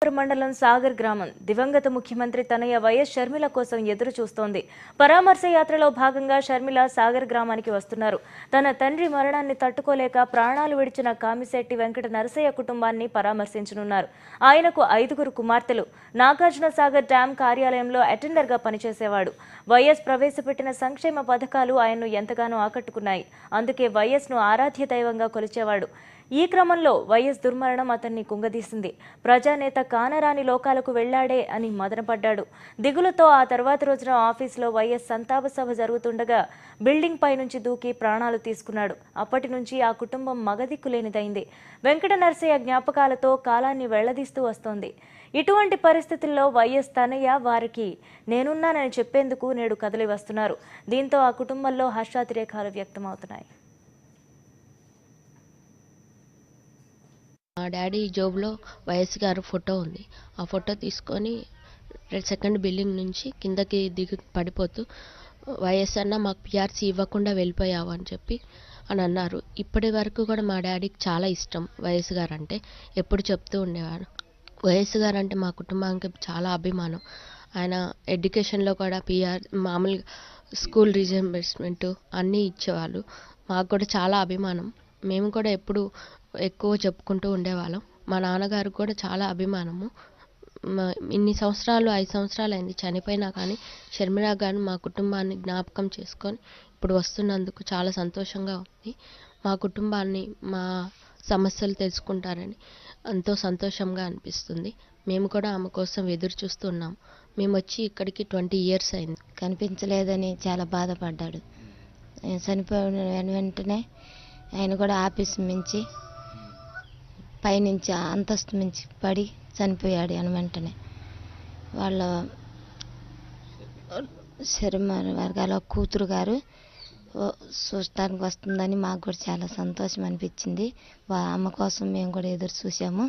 అమలాపురం మండలం సాగర్ గ్రామం దివంగత ముఖ్యమంత్రి తనయ్య వైఎస్ షర్మిల కోసం ఎదురు చూస్తోంది. పరామర్శ యాత్రలో భాగంగా షర్మిల సాగర్ గ్రామానికి వస్తున్నారు. తన తండ్రి మరణాన్ని తట్టుకోలేక ప్రాణాలు విడిచిన కామిశెట్టి వెంకట నరసయ్య కుటుంబాన్ని పరామర్శించనున్నారు. ఆయనకు 5 కుమార్తెలు. నాగార్జున సాగర్ డ్యాం కార్యాలయంలో అటెండర్గా పనిచేసేవాడు. వైఎస్ ప్రవేశపెట్టిన సంక్షేమ పథకాలు ఆయన్ను ఎంతగానో ఆకట్టుకున్నాయి. అందుకే వైఎస్ను ఆరాధ్య దైవంగా కొలిచేవాడు. ఈ క్రమంలో వైఎస్ దుర్మరణం అతన్ని కుంగదీసింది. ప్రజానేత కానరాని లోకాలకు వెళ్లాడే అని మదనపడ్డాడు. దిగులుతో ఆ తర్వాత రోజున ఆఫీసులో వైఎస్ సంతాప సభ జరుగుతుండగా బిల్డింగ్ పై నుంచి దూకి ప్రాణాలు తీసుకున్నాడు. అప్పటి నుంచి ఆ కుటుంబం మగదిక్కులేనిదైంది. వెంకట నరసయ్య జ్ఞాపకాలతో కాలాన్ని వెళ్లదీస్తూ వస్తోంది. ఇటువంటి పరిస్థితుల్లో వైఎస్ తనయ్య వారికి నేనున్నానని చెప్పేందుకు నేడు కదలి వస్తున్నారు. దీంతో ఆ కుటుంబంలో హర్షాతిరేకాలు వ్యక్తమవుతున్నాయి. మా డాడీ జోబులో వైఎస్ గారు ఫోటో ఉంది. ఆ ఫోటో తీసుకొని సెకండ్ బిల్డింగ్ నుంచి కిందకి దిగి పడిపోతూ వైఎస్ అన్న మాకు పిఆర్సీ ఇవ్వకుండా వెళ్ళిపోయావు అని అన్నారు. ఇప్పటి వరకు కూడా మా డాడీకి చాలా ఇష్టం వైఎస్ గారు అంటే. ఎప్పుడు చెప్తూ ఉండేవారు. వైఎస్ గారు అంటే మా కుటుంబానికి చాలా అభిమానం. ఆయన ఎడ్యుకేషన్లో కూడా మామూలుగా స్కూల్ రీజంబర్స్మెంట్ అన్నీ ఇచ్చేవాళ్ళు. మాకు కూడా చాలా అభిమానం. మేము కూడా ఎప్పుడు ఎక్కువ చెప్పుకుంటూ ఉండేవాళ్ళం. మా నాన్నగారు కూడా చాలా అభిమానము. ఇన్ని సంవత్సరాలు 5 సంవత్సరాలు అయింది చనిపోయినా కానీ షర్మిల గారు మా కుటుంబాన్ని జ్ఞాపకం చేసుకొని ఇప్పుడు వస్తున్నందుకు చాలా సంతోషంగా ఉంది. మా కుటుంబాన్ని మా సమస్యలు తెలుసుకుంటారని ఎంతో సంతోషంగా అనిపిస్తుంది. మేము కూడా ఆమె కోసం ఎదురు చూస్తున్నాం. మేము వచ్చి ఇక్కడికి 20 years అయింది. కనిపించలేదని చాలా బాధపడ్డాడు. చనిపోయిన వెంటనే ఆయన కూడా ఆఫీస్ మించి పైనుంచి అంతస్తు మించి పడి చనిపోయాడు. అని వెంటనే వాళ్ళ శర్మ వర్గాల కూతురు గారు చూడటానికి వస్తుందని మాకు కూడా చాలా సంతోషం అనిపించింది. అమ్మ కోసం మేము కూడా ఎదురు చూసాము.